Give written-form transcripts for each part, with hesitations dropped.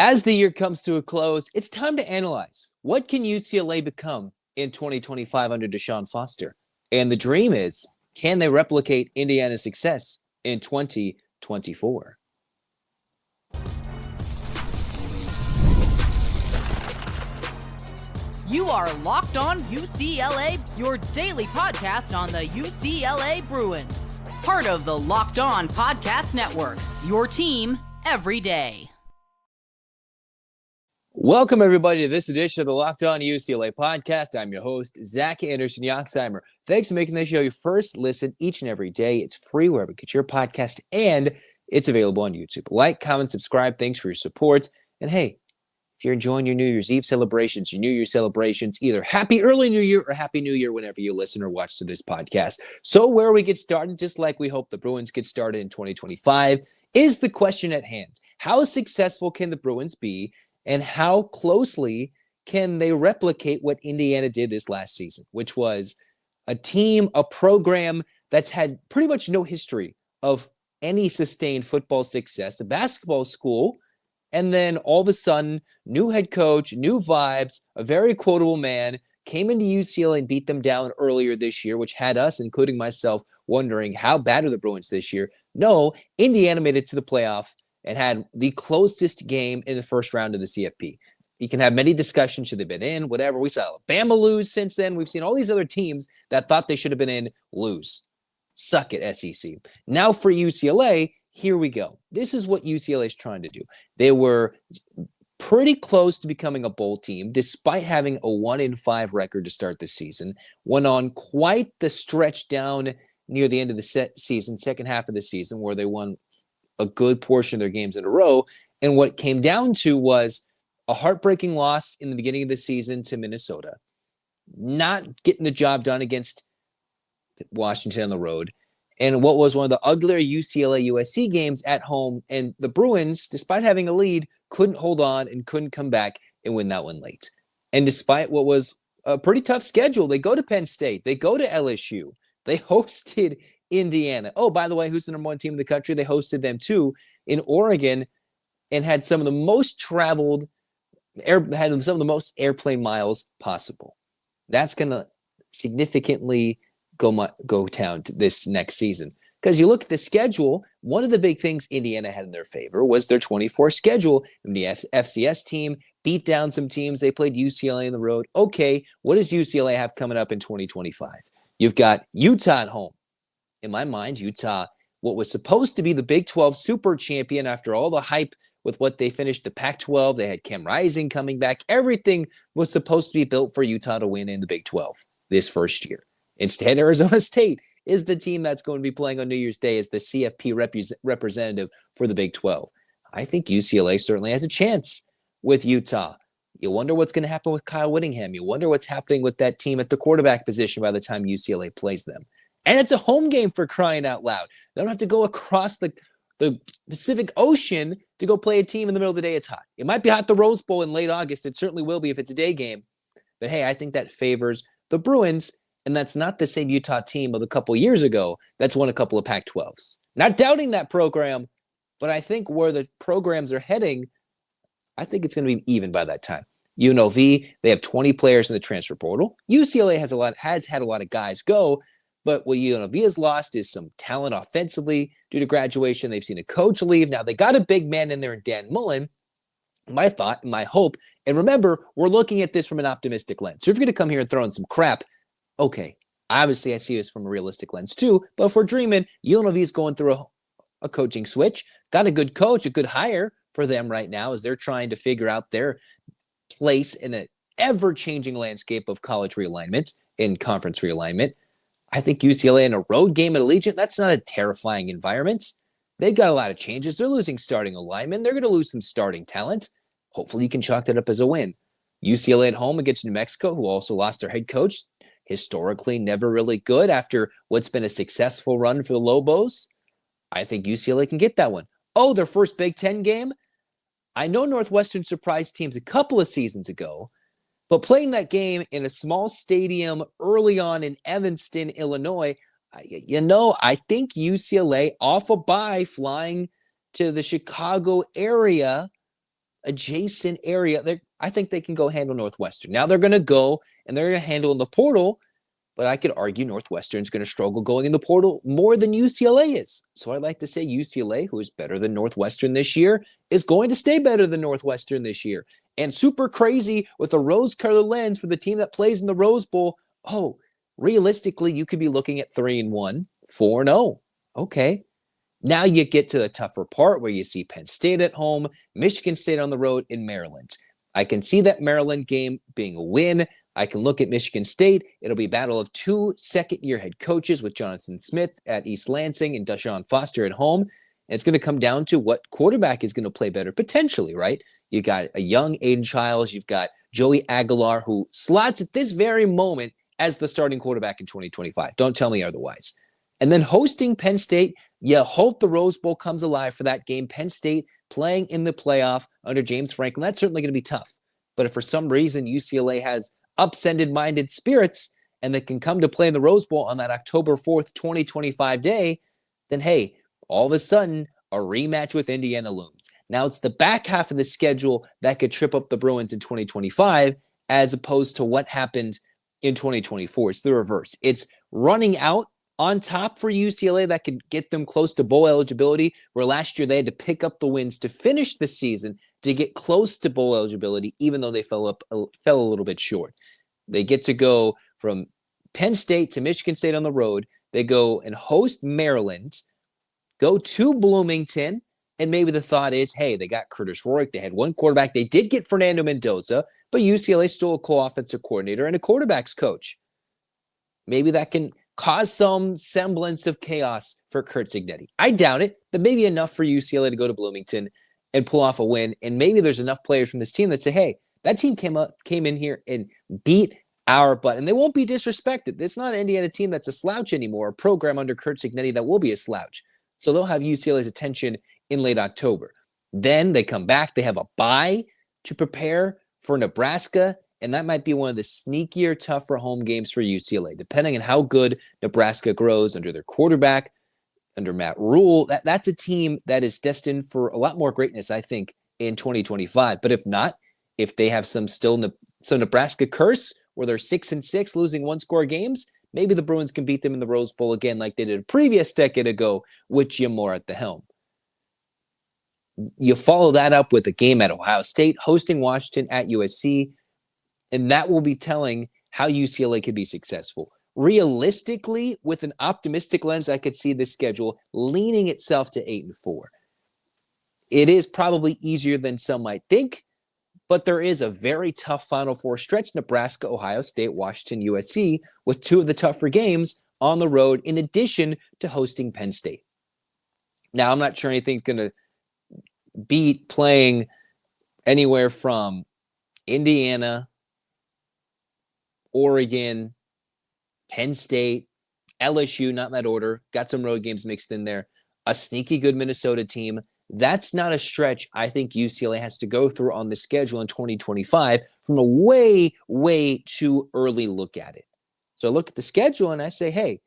As the year comes to a close, it's time to analyze what can UCLA become in 2025 under DeShaun Foster. And the dream is, can they replicate Indiana's success in 2024? You are Locked On UCLA, your daily podcast on the UCLA Bruins. Part of the Locked On Podcast Network, your team every day. Welcome, everybody, to this edition of the Locked On UCLA podcast. I'm your host, Zach Anderson-Yoxsimer. Thanks for making this show your first listen each and every day. It's free wherever you get your podcast, and it's available on YouTube. Like, comment, subscribe. Thanks for your support. And hey, if you're enjoying your New Year's Eve celebrations, your New Year's celebrations, either Happy Early New Year or Happy New Year whenever you listen or watch to this podcast. So where we get started, just like we hope the Bruins get started in 2025, is the question at hand. How successful can the Bruins be, and how closely can they replicate what Indiana did this last season, which was a team, a program that's had pretty much no history of any sustained football success, a basketball school, and then all of a sudden, new head coach, new vibes, a very quotable man, came into UCLA and beat them down earlier this year, which had us, including myself, wondering how bad are the Bruins this year. No, Indiana made it to the playoff and had the closest game in the first round of the CFP. You can have many discussions, should they have been in, whatever. We saw Alabama lose since then. We've seen all these other teams that thought they should have been in lose. Suck it, SEC. Now for UCLA, here we go. This is what UCLA is trying to do. They were pretty close to becoming a bowl team, despite having a 1-5 record to start the season. Went on quite the stretch down near the end of the season, second half of the season, where they won a good portion of their games in a row. And what came down to was a heartbreaking loss in the beginning of the season to Minnesota, not getting the job done against Washington on the road, and what was one of the uglier UCLA-USC games at home. And the Bruins, despite having a lead, couldn't hold on and couldn't come back and win that one late. And despite what was a pretty tough schedule, they go to Penn State, they go to LSU, they hosted Indiana. Oh, by the way, who's the number one team in the country? They hosted them too in Oregon and had some of the most traveled, had some of the most airplane miles possible. That's going to significantly go down this next season. Because you look at the schedule, one of the big things Indiana had in their favor was their 24 schedule. And the FCS team beat down some teams. They played UCLA on the road. Okay, what does UCLA have coming up in 2025? You've got Utah at home. In my mind, Utah, what was supposed to be the Big 12 super champion after all the hype with what they finished the Pac-12, they had Cam Rising coming back. Everything was supposed to be built for Utah to win in the Big 12 this first year. Instead, Arizona State is the team that's going to be playing on New Year's Day as the CFP representative for the Big 12. I think UCLA certainly has a chance with Utah. You wonder what's going to happen with Kyle Whittingham. You wonder what's happening with that team at the quarterback position by the time UCLA plays them. And it's a home game, for crying out loud. They don't have to go across the Pacific Ocean to go play a team in the middle of the day. It's hot. It might be hot at the Rose Bowl in late August. It certainly will be if it's a day game. But hey, I think that favors the Bruins. And that's not the same Utah team of a couple years ago that's won a couple of Pac-12s. Not doubting that program, but I think where the programs are heading, I think it's going to be even by that time. UNLV, they have 20 players in the transfer portal. UCLA has had a lot of guys go, but what UNLV has lost is some talent offensively due to graduation. They've seen a coach leave. Now they got a big man in there in Dan Mullen. My thought, my hope, and remember, we're looking at this from an optimistic lens. So if you're going to come here and throw in some crap, okay, obviously I see this from a realistic lens too, but if we're dreaming, UNLV is going through a coaching switch, got a good coach, a good hire for them right now as they're trying to figure out their place in an ever-changing landscape of college realignment and conference realignment. I think UCLA in a road game at Allegiant, that's not a terrifying environment. They've got a lot of changes. They're losing starting alignment. They're going to lose some starting talent. Hopefully you can chalk that up as a win. UCLA at home against New Mexico, who also lost their head coach, historically never really good after what's been a successful run for the Lobos. I think UCLA can get that one. Oh, their first Big Ten game? I know Northwestern surprised teams a couple of seasons ago, but playing that game in a small stadium early on in Evanston, Illinois, I think UCLA off a bye flying to the Chicago area adjacent area, I think they can go handle Northwestern. Now they're going to go and they're going to handle in the portal, but I could argue Northwestern's going to struggle going in the portal more than UCLA is. So I'd like to say UCLA, who is better than Northwestern this year, is going to stay better than Northwestern this year. And super crazy with a rose-colored lens for the team that plays in the Rose Bowl. Oh, realistically, you could be looking at 3-1, 4-0. Okay. Now you get to the tougher part where you see Penn State at home, Michigan State on the road, in Maryland. I can see that Maryland game being a win. I can look at Michigan State. It'll be a battle of two second-year head coaches with Jonathan Smith at East Lansing and DeShaun Foster at home. And it's going to come down to what quarterback is going to play better, potentially, right? You got a young Aiden Childs. You've got Joey Aguilar, who slots at this very moment as the starting quarterback in 2025. Don't tell me otherwise. And then hosting Penn State, you hope the Rose Bowl comes alive for that game. Penn State playing in the playoff under James Franklin, that's certainly going to be tough. But if for some reason UCLA has upsended-minded spirits and they can come to play in the Rose Bowl on that October 4th, 2025 day, then hey, all of a sudden, a rematch with Indiana looms. Now it's the back half of the schedule that could trip up the Bruins in 2025 as opposed to what happened in 2024. It's the reverse. It's running out on top for UCLA that could get them close to bowl eligibility, where last year they had to pick up the wins to finish the season to get close to bowl eligibility, even though they fell a little bit short. They get to go from Penn State to Michigan State on the road. They go and host Maryland, go to Bloomington, and maybe the thought is, hey, they got Curtis Rourke. They had one quarterback. They did get Fernando Mendoza, but UCLA still a co-offensive coordinator and a quarterback's coach. Maybe that can cause some semblance of chaos for CURT CIGNETTI. I doubt it, but maybe enough for UCLA to go to Bloomington and pull off a win. And maybe there's enough players from this team that say, hey, that team came in here and beat our butt. And they won't be disrespected. It's not an Indiana team that's a slouch anymore, a program under CURT CIGNETTI that will be a slouch. So they'll have UCLA's attention in late October. Then they come back. They have a bye to prepare for Nebraska. And that might be one of the sneakier, tougher home games for UCLA, depending on how good Nebraska grows under their quarterback, under Matt Rule. That's a team that is destined for a lot more greatness, I think, in 2025. But if not, if they have some Nebraska curse where they're 6-6, losing one-score games, maybe the Bruins can beat them in the Rose Bowl again like they did a previous decade ago with Jim Moore at the helm. You follow that up with a game at Ohio State, hosting Washington at USC, and that will be telling how UCLA could be successful. Realistically, with an optimistic lens, I could see this schedule leaning itself to 8-4. It is probably easier than some might think, but there is a very tough Final Four stretch: Nebraska, Ohio State, Washington, USC, with two of the tougher games on the road, in addition to hosting Penn State. Now, I'm not sure anything's going to beat playing anywhere from Indiana, Oregon, Penn State, LSU, not in that order. Got some road games mixed in there. A sneaky good Minnesota team. That's not a stretch I think UCLA has to go through on the schedule in 2025 from a way, way too early look at it. So I look at the schedule and I say, hey,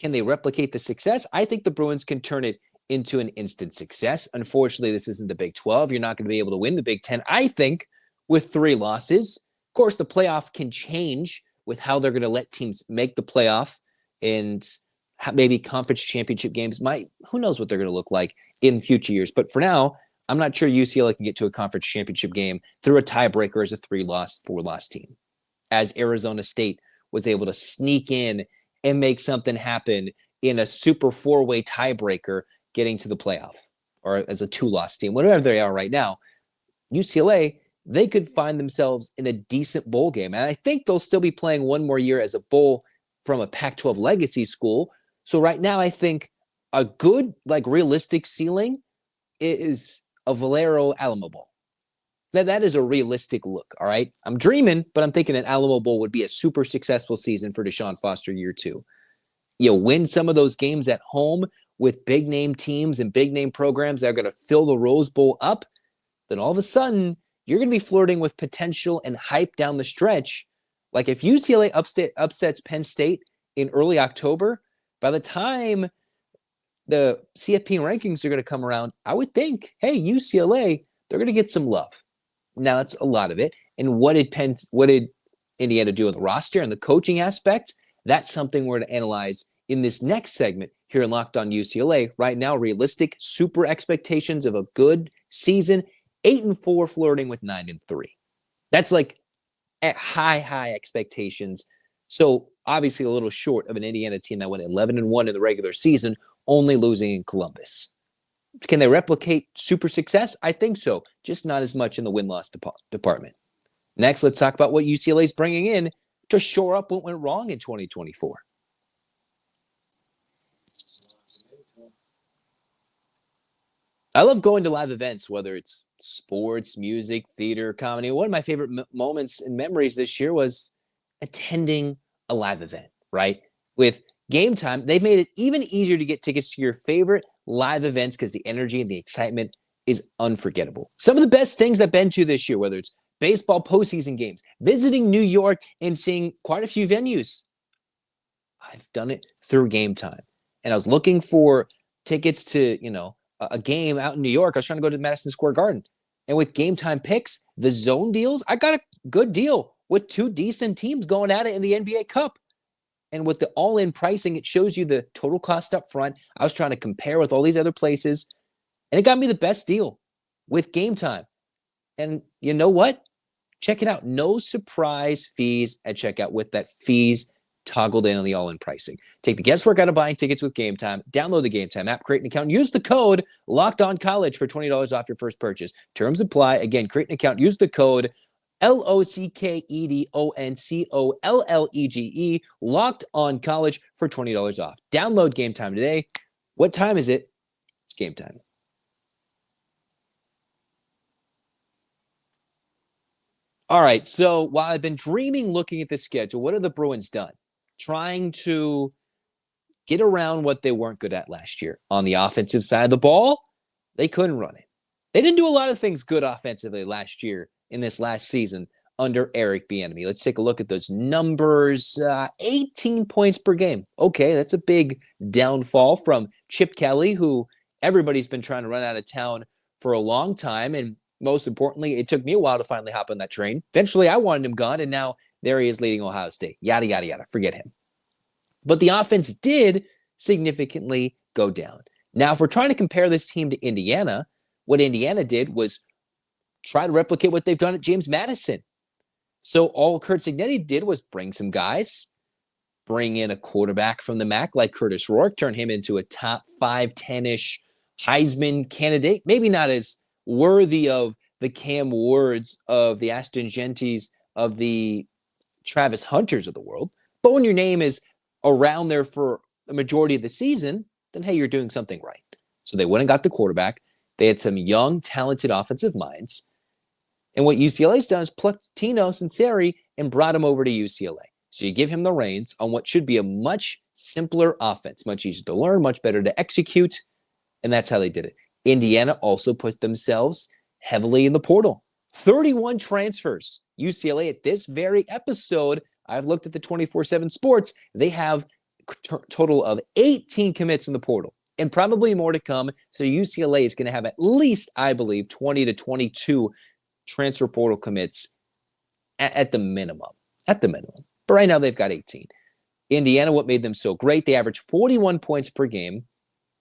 can they replicate the success? I think the Bruins can turn it into an instant success. Unfortunately, this isn't the Big 12. You're not going to be able to win the Big 10, I think, with 3 losses. Of course, the playoff can change with how they're going to let teams make the playoff, and maybe conference championship games who knows what they're going to look like in future years. But for now, I'm not sure UCLA can get to a conference championship game through a tiebreaker as a 3-loss, 4-loss team, as Arizona State was able to sneak in and make something happen in a super 4-way tiebreaker getting to the playoff, or as a 2-loss team, whatever they are right now. UCLA, they could find themselves in a decent bowl game. And I think they'll still be playing one more year as a bowl from a Pac-12 legacy school. So right now, I think a good, realistic ceiling is a Valero Alamo Bowl. That is a realistic look, all right? I'm dreaming, but I'm thinking an Alamo Bowl would be a super successful season for DeShaun Foster year 2. You win some of those games at home with big-name teams and big-name programs that are going to fill the Rose Bowl up, then all of a sudden, you're going to be flirting with potential and hype down the stretch. Like if UCLA upsets Penn State in early October, by the time the CFP rankings are going to come around, I would think, hey, UCLA, they're going to get some love. Now, that's a lot of it. And what did Indiana do on the roster and the coaching aspect? That's something we're going to analyze in this next segment here in Locked On UCLA. Right now, realistic super expectations of a good season, 8-4, flirting with 9-3. That's like at high expectations. So obviously a little short of an Indiana team that went 11-1 in the regular season, only losing in Columbus. Can they replicate super success? I think so, just not as much in the win-loss department. Next, let's talk about what UCLA is bringing in to shore up what went wrong in 2024. I love going to live events, whether it's sports, music, theater, comedy. One of my favorite moments and memories this year was attending a live event, right? With GameTime, they've made it even easier to get tickets to your favorite live events because the energy and the excitement is unforgettable. Some of the best things I've been to this year, whether it's baseball postseason games, visiting New York and seeing quite a few venues, I've done it through GameTime. And I was looking for tickets to, a game out in New York. I was trying to go to Madison Square Garden. And with GameTime picks, the zone deals, I got a good deal with two decent teams going at it in the NBA Cup. And with the all-in pricing, it shows you the total cost up front. I was trying to compare with all these other places, and it got me the best deal with GameTime. And you know what? Check it out. No surprise fees at checkout with that fees toggled in on the all-in pricing. Take the guesswork out of buying tickets with GameTime. Download the GameTime app, create an account, use the code LOCKEDONCollege for $20 off your first purchase. Terms apply. Again, create an account, use the code LOCKEDONCOLLEGE, Locked On College for $20 off. Download GameTime today. What time is it? It's game time. All right, so while I've been dreaming looking at the schedule, what have the Bruins done? Trying to get around what they weren't good at last year. On the offensive side of the ball, they couldn't run it. They didn't do a lot of things good offensively last year in this last season under Eric Bieniemy. Let's take a look at those numbers. 18 points per game. Okay, that's a big downfall from Chip Kelly, who everybody's been trying to run out of town for a long time. And most importantly, it took me a while to finally hop on that train. Eventually, I wanted him gone, and now there he is leading Ohio State. Yada, yada, yada. Forget him. But the offense did significantly go down. Now, if we're trying to compare this team to Indiana, what Indiana did was try to replicate what they've done at James Madison. So all CURT CIGNETTI did was bring some guys, bring in a quarterback from the MAC like Curtis Rourke, turn him into a top 5, 10-ish Heisman candidate. Maybe not as worthy of the Cam Wards, of the Aston Gentis, of the Travis Hunters of the world. But when your name is around there for the majority of the season, then hey, you're doing something right. So they went and got the quarterback. They had some young, talented offensive minds. And what UCLA's done is plucked Tino Sunseri and brought him over to UCLA. So you give him the reins on what should be a much simpler offense, much easier to learn, much better to execute. And that's how they did it. Indiana also put themselves heavily in the portal. 31 transfers. UCLA at this very episode, I've looked at the 24/7 Sports, they have a total of 18 commits in the portal and probably more to come. So UCLA is going to have at least, I believe, 20 to 22 transfer portal commits at the minimum. At the minimum. But right now they've got 18. Indiana, what made them so great? They averaged 41 points per game.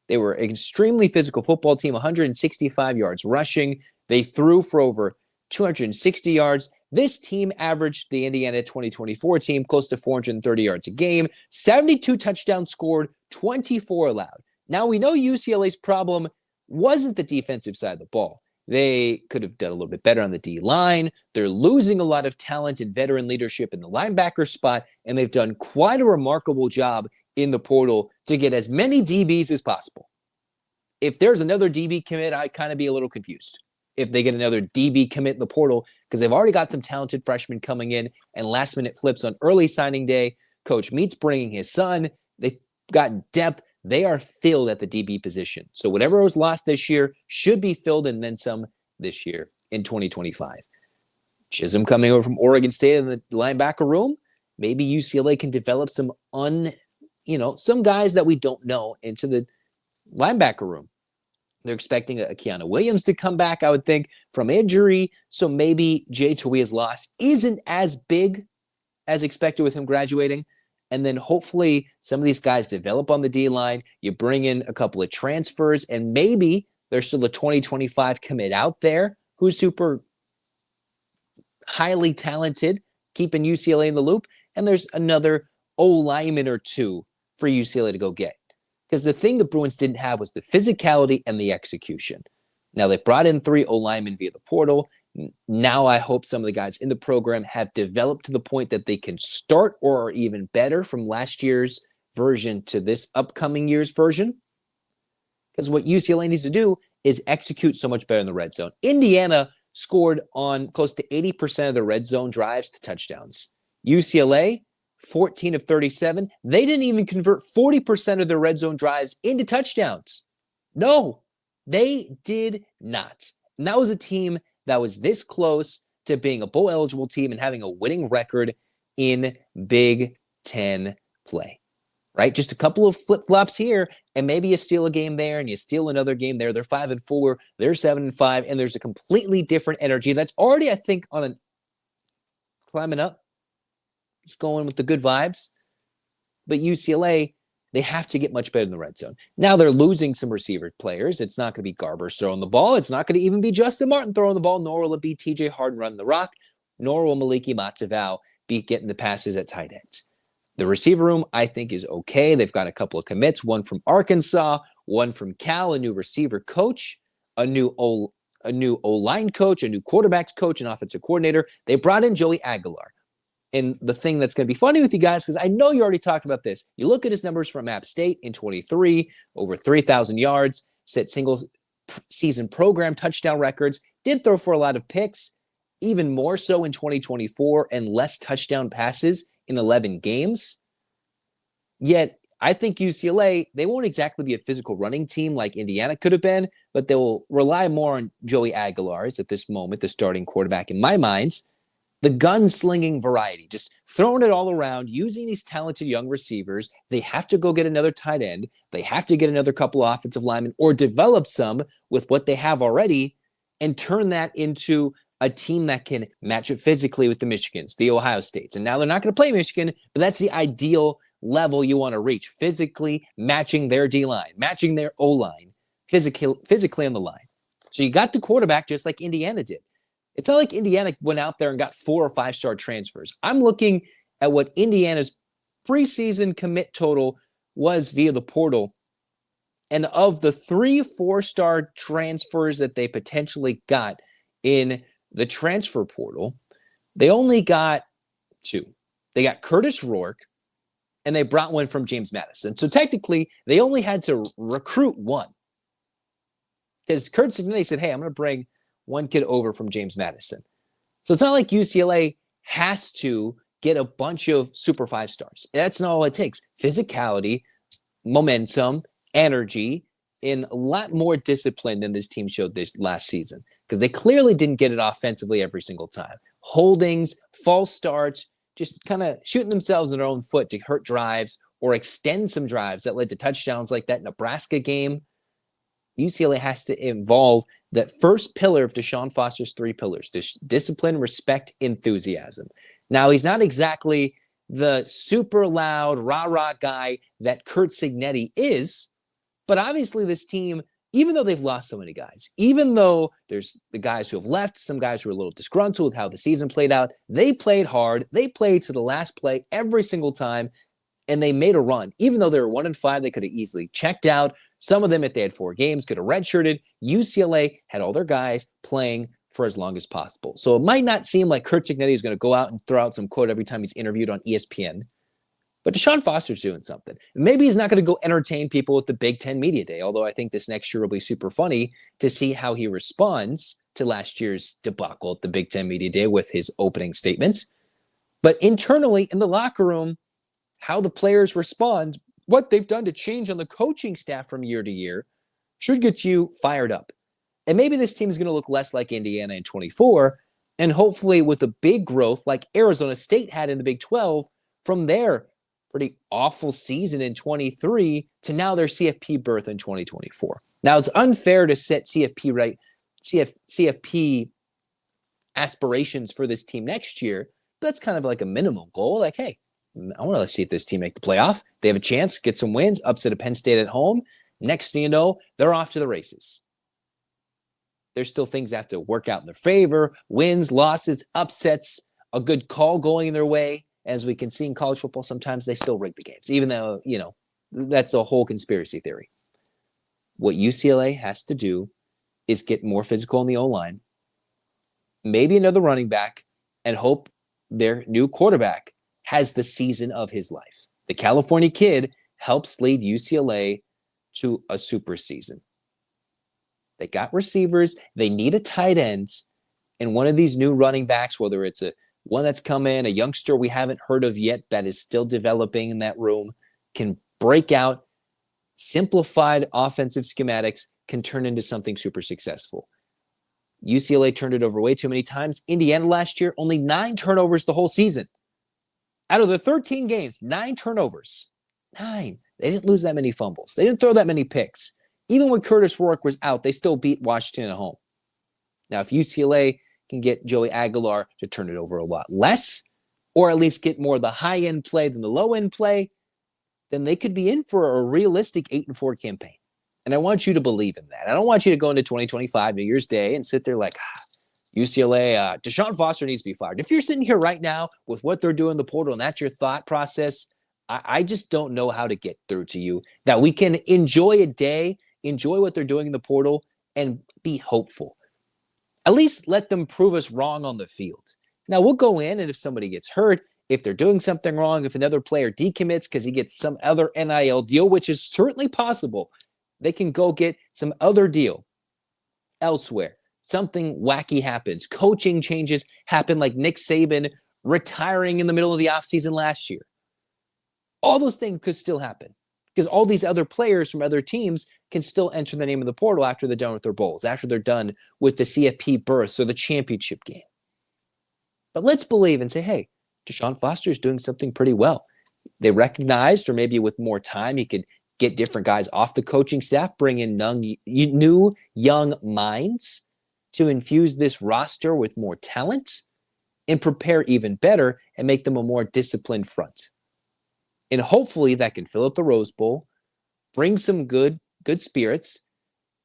They were an extremely physical football team, 165 yards rushing. They threw for over 260 yards. This team averaged the Indiana 2024 team close to 430 yards a game, 72 touchdowns scored, 24 allowed. Now, we know UCLA's problem wasn't the defensive side of the ball. They could have done a little bit better on the D-line. They're losing a lot of talent and veteran leadership in the linebacker spot, and they've done quite a remarkable job in the portal to get as many DBs as possible. If there's another DB commit, I'd kind of be a little confused if they get another DB commit in the portal because they've already got some talented freshmen coming in and last-minute flips on early signing day. Coach Meats bringing his son. They've got depth. They are filled at the DB position. So whatever was lost this year should be filled and then some this year in 2025. Chisholm coming over from Oregon State in the linebacker room. Maybe UCLA can develop some some guys that we don't know into the linebacker room. They're expecting a Keanu Williams to come back, I would think, from injury. So maybe Jay Towia's loss isn't as big as expected with him graduating. And then hopefully some of these guys develop on the D-line. You bring in a couple of transfers, and maybe there's still a 2025 commit out there who's super highly talented, keeping UCLA in the loop. And there's another O-lineman or two for UCLA to go get. Because the thing the Bruins didn't have was the physicality and the execution. Now, they brought in 3 O-linemen via the portal. Now I hope some of the guys in the program have developed to the point that they can start or are even better from last year's version to this upcoming year's version. Because what UCLA needs to do is execute so much better in the red zone. Indiana scored on close to 80% of the red zone drives to touchdowns. UCLA, 14 of 37. They didn't even convert 40% of their red zone drives into touchdowns. No, they did not. And that was a team that was this close to being a bowl eligible team and having a winning record in Big Ten play, right? Just a couple of flip-flops here, and maybe you steal a game there and you steal another game there. They're 5-4, they're 7-5, and there's a completely different energy that's already, I think, on a climbing up. It's going with the good vibes. But UCLA, they have to get much better in the red zone. Now they're losing some receiver players. It's not going to be Garbers throwing the ball. It's not going to even be Justin Martin throwing the ball, nor will it be TJ Harden running the rock, nor will Maliki Matavao be getting the passes at tight ends. The receiver room, I think, is okay. They've got a couple of commits, one from Arkansas, one from Cal, a new receiver coach, a new O-line coach, a new quarterbacks coach, an offensive coordinator. They brought in Joey Aguilar. And the thing that's going to be funny with you guys, because I know you already talked about this, you look at his numbers from App State in 23, over 3,000 yards, set single season program touchdown records, did throw for a lot of picks, even more so in 2024, and less touchdown passes in 11 games. Yet, I think UCLA, they won't exactly be a physical running team like Indiana could have been, but they will rely more on Joey Aguilar at this moment, the starting quarterback in my mind. The gunslinging variety, just throwing it all around, using these talented young receivers. They have to go get another tight end. They have to get another couple of offensive linemen or develop some with what they have already and turn that into a team that can match it physically with the Michigans, the Ohio States. And now they're not going to play Michigan, but that's the ideal level you want to reach, physically matching their D-line, matching their O-line, physically on the line. So you got the quarterback just like Indiana did. It's not like Indiana went out there and got 4 or 5-star transfers. I'm looking at what Indiana's preseason commit total was via the portal. And of the 3 4-star transfers that they potentially got in the transfer portal, they only got 2. They got Curtis Rourke, and they brought one from James Madison. So technically, they only had to recruit 1. Because Curt CIGNETTI said, hey, I'm going to bring one kid over from James Madison. So it's not like UCLA has to get a bunch of super 5 stars. That's not all it takes. Physicality, momentum, energy, and a lot more discipline than this team showed this last season. Because they clearly didn't get it offensively every single time. Holdings, false starts, just kind of shooting themselves in their own foot to hurt drives or extend some drives that led to touchdowns like that Nebraska game. UCLA has to involve that first pillar of DeShaun Foster's 3 pillars: discipline, respect, enthusiasm. Now, he's not exactly the super loud, rah-rah guy that Curt CIGNETTI is, but obviously this team, even though they've lost so many guys, even though there's the guys who have left, some guys who are a little disgruntled with how the season played out, they played hard. They played to the last play every single time, and they made a run. Even though they were 1-5, they could have easily checked out. Some of them, if they had 4 games, could have redshirted. UCLA had all their guys playing for as long as possible. So it might not seem like Curt CIGNETTI is going to go out and throw out some quote every time he's interviewed on ESPN. But DeShaun Foster's doing something. Maybe he's not going to go entertain people at the Big Ten Media Day, although I think this next year will be super funny to see how he responds to last year's debacle at the Big Ten Media Day with his opening statements. But internally in the locker room, how the players respond, what they've done to change on the coaching staff from year to year should get you fired up. And maybe this team is going to look less like Indiana in 24, and hopefully with a big growth like Arizona State had in the Big 12 from their pretty awful season in 23 to now their CFP berth in 2024. Now, it's unfair to set CFP aspirations for this team next year. But that's kind of like a minimum goal. Like, hey, I want to see if this team make the playoff. They have a chance, get some wins, upset a Penn State at home. Next thing you know, they're off to the races. There's still things that have to work out in their favor. Wins, losses, upsets, a good call going their way. As we can see in college football, sometimes they still rig the games, even though, that's a whole conspiracy theory. What UCLA has to do is get more physical in the O-line, maybe another running back, and hope their new quarterback has the season of his life. The California kid helps lead UCLA to a super season. They got receivers. They need a tight end. And one of these new running backs, whether it's one that's come in, a youngster we haven't heard of yet that is still developing in that room, can break out. Simplified offensive schematics can turn into something super successful. UCLA turned it over way too many times. Indiana last year, only 9 turnovers the whole season. Out of the 13 games, 9 turnovers. 9. They didn't lose that many fumbles. They didn't throw that many picks. Even when Curtis Rourke was out, they still beat Washington at home. Now, if UCLA can get Joey Aguilar to turn it over a lot less, or at least get more of the high-end play than the low-end play, then they could be in for a realistic 8-4 campaign. And I want you to believe in that. I don't want you to go into 2025, New Year's Day, and sit there like, UCLA, DeShaun Foster needs to be fired. If you're sitting here right now with what they're doing in the portal and that's your thought process, I just don't know how to get through to you that we can enjoy a day, enjoy what they're doing in the portal, and be hopeful. At least let them prove us wrong on the field. Now, we'll go in, and if somebody gets hurt, if they're doing something wrong, if another player decommits because he gets some other NIL deal, which is certainly possible, they can go get some other deal elsewhere. Something wacky happens. Coaching changes happen, like Nick Saban retiring in the middle of the offseason last year. All those things could still happen because all these other players from other teams can still enter the name of the portal after they're done with their bowls, after they're done with the CFP berths or the championship game. But let's believe and say, hey, DeShaun Foster is doing something pretty well. They recognized, or maybe with more time, he could get different guys off the coaching staff, bring in new young minds to infuse this roster with more talent and prepare even better and make them a more disciplined front. And hopefully that can fill up the Rose Bowl, bring some good spirits.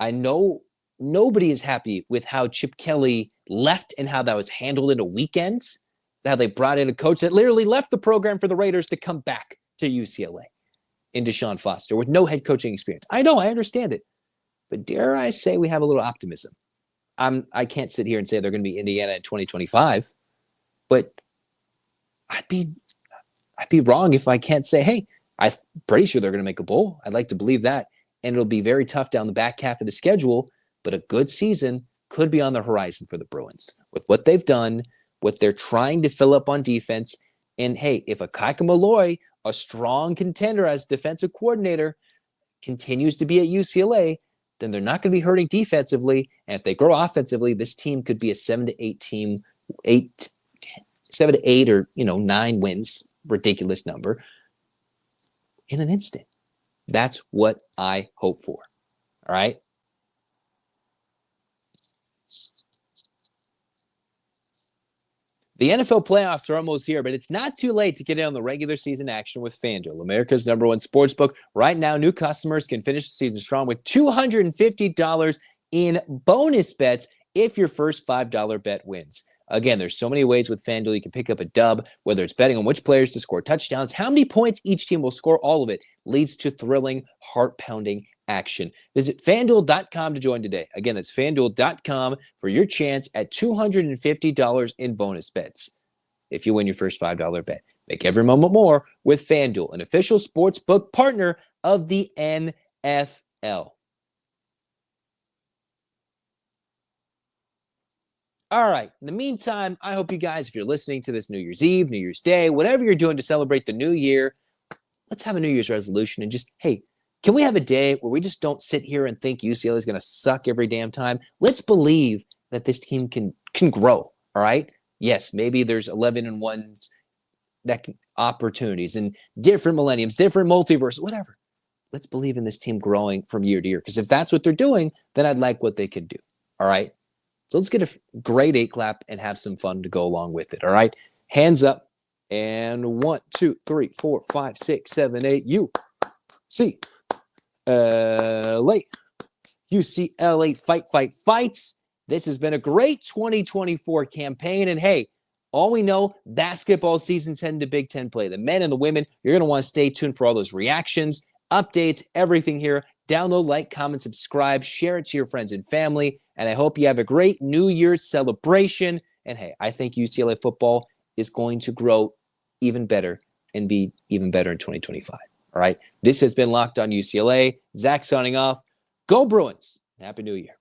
I know nobody is happy with how Chip Kelly left and how that was handled in a weekend, how they brought in a coach that literally left the program for the Raiders to come back to UCLA in DeShaun Foster with no head coaching experience. I know, I understand it. But dare I say we have a little optimism. I can't sit here and say they're going to be Indiana in 2025, but I'd be wrong if I can't say, hey, I'm pretty sure they're going to make a bowl. I'd like to believe that. And it'll be very tough down the back half of the schedule, but a good season could be on the horizon for the Bruins with what they've done, what they're trying to fill up on defense. And hey, if Akaika Malloy, a strong contender as defensive coordinator, continues to be at UCLA, then they're not going to be hurting defensively. And if they grow offensively, this team could be a 7 to 8 team, 7 to 8 or 9 wins, ridiculous number, in an instant. That's what I hope for. All right. The NFL playoffs are almost here, but it's not too late to get in on the regular season action with FanDuel, America's #1 sportsbook. Right now, new customers can finish the season strong with $250 in bonus bets if your first $5 bet wins. Again, there's so many ways with FanDuel you can pick up a dub, whether it's betting on which players to score touchdowns, how many points each team will score, all of it leads to thrilling, heart-pounding action. Visit FanDuel.com to join today. Again, that's FanDuel.com for your chance at $250 in bonus bets if you win your first $5 bet. Make every moment more with FanDuel, an official sportsbook partner of the NFL. All right. In the meantime, I hope you guys, if you're listening to this New Year's Eve, New Year's Day, whatever you're doing to celebrate the new year, let's have a New Year's resolution and just, hey, can we have a day where we just don't sit here and think UCLA is going to suck every damn time? Let's believe that this team can grow. All right. Yes, maybe there's 11-1s that can opportunities and different millenniums, different multiverse, whatever. let's believe in this team growing from year to year. Because if that's what they're doing, then I'd like what they could do. All right. So let's get a grade 8 clap and have some fun to go along with it. All right. Hands up. And 1, 2, 3, 4, 5, 6, 7, 8. UCLA. UCLA fights. This has been a great 2024 campaign. And hey, all we know, basketball season's heading to Big Ten play. The men and the women, you're going to want to stay tuned for all those reactions, updates, everything here. Download, like, comment, subscribe, share it to your friends and family. And I hope you have a great New Year's celebration. And hey, I think UCLA football is going to grow even better and be even better in 2025. All right. This has been Locked On UCLA. Zach signing off. Go Bruins. Happy New Year.